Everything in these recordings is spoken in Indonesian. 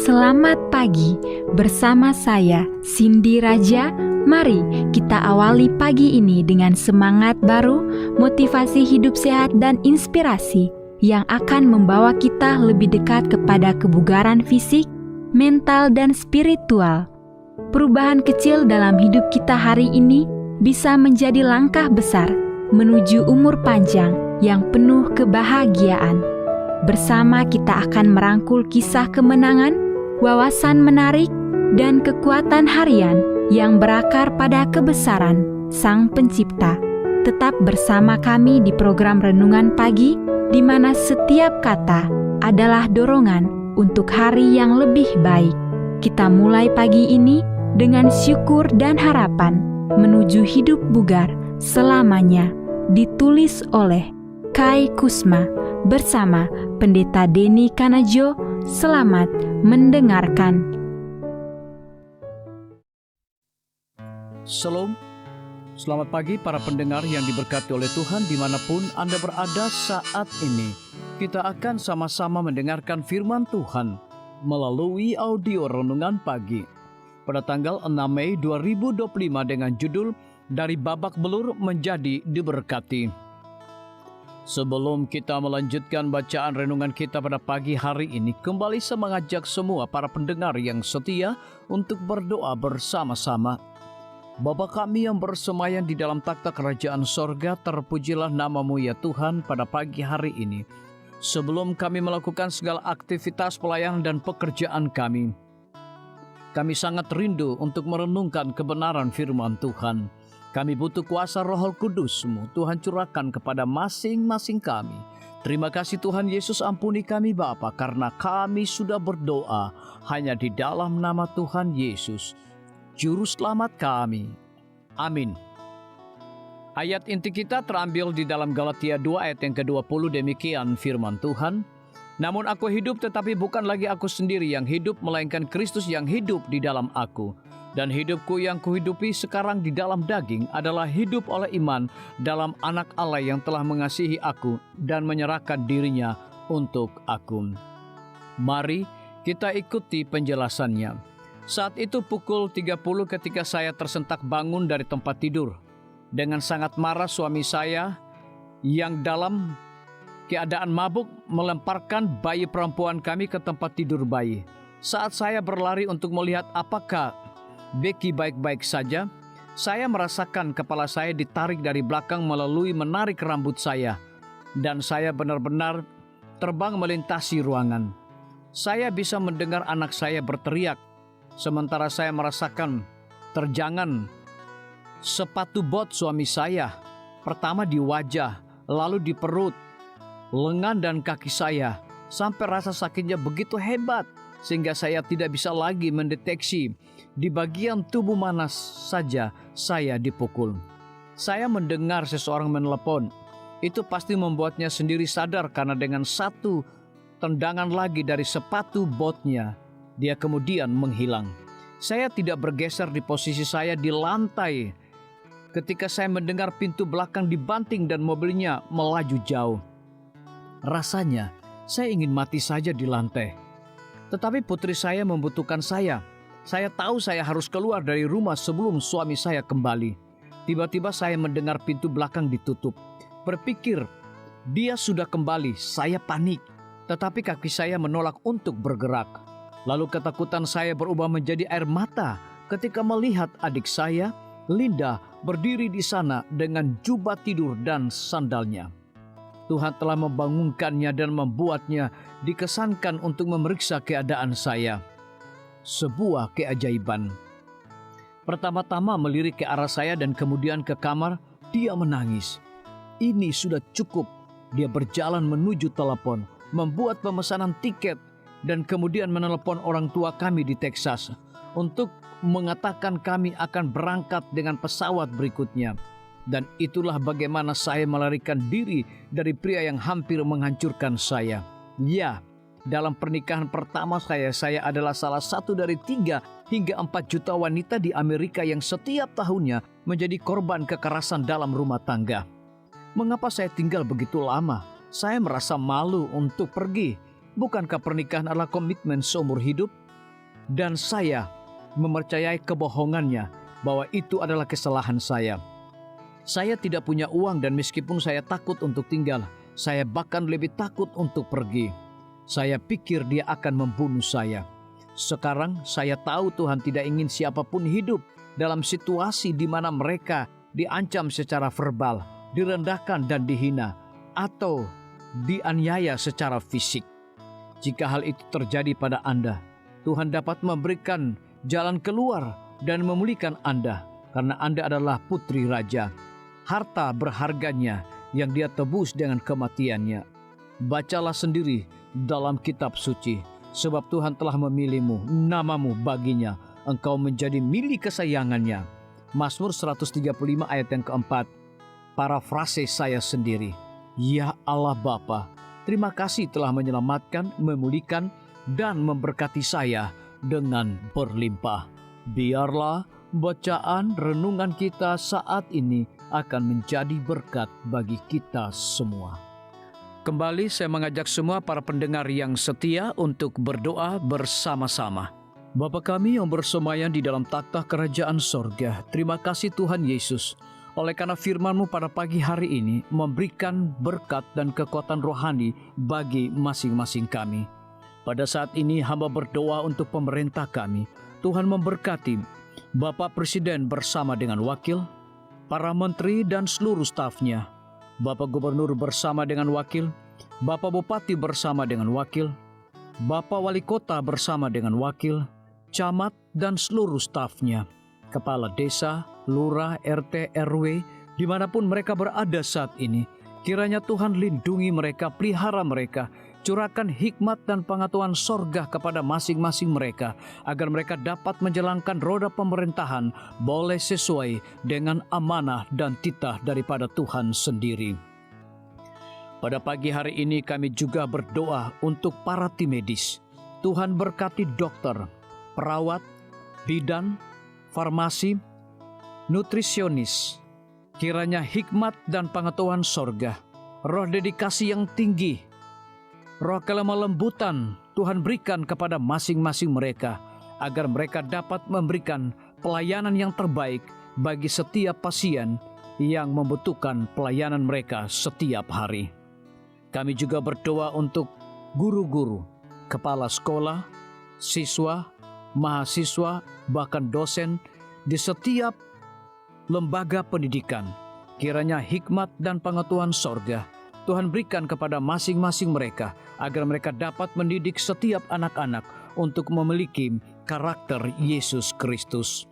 Selamat pagi bersama saya Cindy Raja. Mari kita awali pagi ini dengan semangat baru, motivasi hidup sehat dan inspirasi yang akan membawa kita lebih dekat kepada kebugaran fisik, mental dan spiritual. Perubahan kecil dalam hidup kita hari ini bisa menjadi langkah besar menuju umur panjang yang penuh kebahagiaan. Bersama kita akan merangkul kisah kemenangan, wawasan menarik, dan kekuatan harian yang berakar pada kebesaran Sang Pencipta. Tetap bersama kami di program Renungan Pagi, di mana setiap kata adalah dorongan untuk hari yang lebih baik. Kita mulai pagi ini dengan syukur dan harapan menuju hidup bugar selamanya. Ditulis oleh Kai Kusma bersama Pendeta Denny Kanajo. Selamat mendengarkan. Shalom, selamat pagi para pendengar yang diberkati oleh Tuhan dimanapun Anda berada saat ini. Kita akan sama-sama mendengarkan firman Tuhan melalui audio Renungan Pagi pada tanggal 6 Mei 2025 dengan judul Dari Babak Belur Menjadi Diberkati. Sebelum kita melanjutkan bacaan renungan kita pada pagi hari ini, kembali saya mengajak semua para pendengar yang setia untuk berdoa bersama-sama. Bapa kami yang bersemayam di dalam takhta kerajaan sorga, terpujilah nama-Mu ya Tuhan pada pagi hari ini. Sebelum kami melakukan segala aktivitas pelayanan dan pekerjaan kami sangat rindu untuk merenungkan kebenaran firman Tuhan. Kami butuh kuasa Roh Kudus-Mu, Tuhan curahkan kepada masing-masing kami. Terima kasih Tuhan Yesus, ampuni kami Bapa, karena kami sudah berdoa hanya di dalam nama Tuhan Yesus, Juru Selamat kami. Amin. Ayat inti kita terambil di dalam Galatia 2 ayat yang ke-20, demikian firman Tuhan. Namun aku hidup, tetapi bukan lagi aku sendiri yang hidup, melainkan Kristus yang hidup di dalam aku. Dan hidupku yang kuhidupi sekarang di dalam daging adalah hidup oleh iman dalam Anak Allah yang telah mengasihi aku dan menyerahkan dirinya untuk aku. Mari kita ikuti penjelasannya. Saat itu pukul 30 ketika saya tersentak bangun dari tempat tidur. Dengan sangat marah suami saya yang dalam keadaan mabuk melemparkan bayi perempuan kami ke tempat tidur bayi. Saat saya berlari untuk melihat apakah Becky baik-baik saja, saya merasakan kepala saya ditarik dari belakang melalui menarik rambut saya, dan saya benar-benar terbang melintasi ruangan. Saya bisa mendengar anak saya berteriak, sementara saya merasakan terjangan sepatu bot suami saya, pertama di wajah, lalu di perut, lengan dan kaki saya, sampai rasa sakitnya begitu hebat, sehingga saya tidak bisa lagi mendeteksi di bagian tubuh mana saja saya dipukul. Saya mendengar seseorang menelepon. Itu pasti membuatnya sendiri sadar karena dengan satu tendangan lagi dari sepatu botnya, dia kemudian menghilang. Saya tidak bergeser di posisi saya di lantai ketika saya mendengar pintu belakang dibanting dan mobilnya melaju jauh. Rasanya saya ingin mati saja di lantai. Tetapi putri saya membutuhkan saya. Saya tahu saya harus keluar dari rumah sebelum suami saya kembali. Tiba-tiba saya mendengar pintu belakang ditutup. Berpikir dia sudah kembali, saya panik. Tetapi kaki saya menolak untuk bergerak. Lalu ketakutan saya berubah menjadi air mata ketika melihat adik saya, Linda, berdiri di sana dengan jubah tidur dan sandalnya. Tuhan telah membangunkannya dan membuatnya dikesankan untuk memeriksa keadaan saya. Sebuah keajaiban. Pertama-tama melirik ke arah saya dan kemudian ke kamar, dia menangis. Ini sudah cukup. Dia berjalan menuju telepon, membuat pemesanan tiket, dan kemudian menelepon orang tua kami di Texas untuk mengatakan kami akan berangkat dengan pesawat berikutnya. Dan itulah bagaimana saya melarikan diri dari pria yang hampir menghancurkan saya. Ya, dalam pernikahan pertama saya adalah salah satu dari 3 hingga 4 juta wanita di Amerika yang setiap tahunnya menjadi korban kekerasan dalam rumah tangga. Mengapa saya tinggal begitu lama? Saya merasa malu untuk pergi. Bukankah pernikahan adalah komitmen seumur hidup? dan saya mempercayai kebohongannya bahwa itu adalah kesalahan saya. Saya tidak punya uang dan meskipun saya takut untuk tinggal, saya bahkan lebih takut untuk pergi. Saya pikir dia akan membunuh saya. Sekarang saya tahu Tuhan tidak ingin siapapun hidup dalam situasi di mana mereka diancam secara verbal, direndahkan dan dihina, atau dianiaya secara fisik. Jika hal itu terjadi pada Anda, Tuhan dapat memberikan jalan keluar dan memulihkan Anda, karena Anda adalah putri raja. Harta berharganya yang dia tebus dengan kematiannya. Bacalah sendiri dalam kitab suci, sebab Tuhan telah memilihmu, namamu baginya, engkau menjadi milik kesayangannya. Mazmur 135 ayat yang keempat. Parafrase saya sendiri. Ya Allah Bapa, terima kasih telah menyelamatkan, memulihkan, dan memberkati saya dengan berlimpah. Biarlah bacaan renungan kita saat ini akan menjadi berkat bagi kita semua. Kembali saya mengajak semua para pendengar yang setia untuk berdoa bersama-sama. Bapa kami yang bersemayam di dalam takhta kerajaan sorga, terima kasih Tuhan Yesus, oleh karena firman-Mu pada pagi hari ini memberikan berkat dan kekuatan rohani bagi masing-masing kami. Pada saat ini hamba berdoa untuk pemerintah kami. Tuhan memberkati Bapak Presiden bersama dengan wakil, para menteri dan seluruh stafnya, Bapak Gubernur bersama dengan wakil, Bapak Bupati bersama dengan wakil, Bapak Wali Kota bersama dengan wakil, camat dan seluruh stafnya, kepala desa, lurah, RT, RW, dimanapun mereka berada saat ini. Kiranya Tuhan lindungi mereka, pelihara mereka, curahkan hikmat dan pengetahuan sorga kepada masing-masing mereka, agar mereka dapat menjalankan roda pemerintahan boleh sesuai dengan amanah dan titah daripada Tuhan sendiri. Pada pagi hari ini kami juga berdoa untuk para tim medis. Tuhan berkati dokter, perawat, bidan, farmasi, nutrisionis. Kiranya hikmat dan pengetahuan sorga, roh dedikasi yang tinggi, roh kelemah lembutan Tuhan berikan kepada masing-masing mereka, agar mereka dapat memberikan pelayanan yang terbaik bagi setiap pasien yang membutuhkan pelayanan mereka setiap hari. Kami juga berdoa untuk guru-guru, kepala sekolah, siswa, mahasiswa, bahkan dosen di setiap lembaga pendidikan. Kiranya hikmat dan pengetahuan sorga Tuhan berikan kepada masing-masing mereka, agar mereka dapat mendidik setiap anak-anak untuk memiliki karakter Yesus Kristus.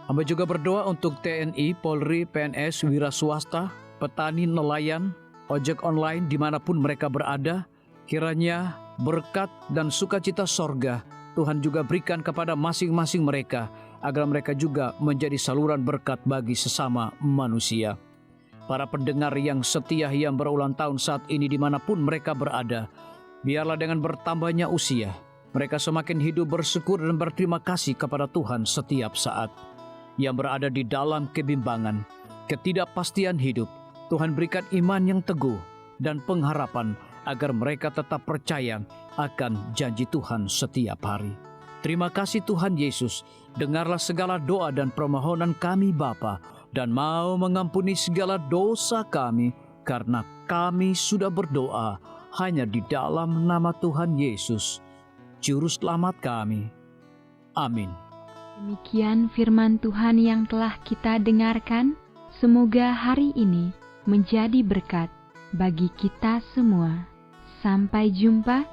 Hamba juga berdoa untuk TNI, Polri, PNS, wira swasta, petani, nelayan, ojek online dimanapun mereka berada. Kiranya berkat dan sukacita sorga Tuhan juga berikan kepada masing-masing mereka, agar mereka juga menjadi saluran berkat bagi sesama manusia. Para pendengar yang setia yang berulang tahun saat ini dimanapun mereka berada, biarlah dengan bertambahnya usia, mereka semakin hidup bersyukur dan berterima kasih kepada Tuhan setiap saat. Yang berada di dalam kebimbangan, ketidakpastian hidup, Tuhan berikan iman yang teguh dan pengharapan, agar mereka tetap percaya akan janji Tuhan setiap hari. Terima kasih Tuhan Yesus, dengarlah segala doa dan permohonan kami Bapa, dan mau mengampuni segala dosa kami, karena kami sudah berdoa hanya di dalam nama Tuhan Yesus, Juru Selamat kami. Amin. Demikian firman Tuhan yang telah kita dengarkan. Semoga hari ini menjadi berkat bagi kita semua. Sampai jumpa,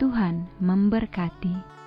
Tuhan memberkati.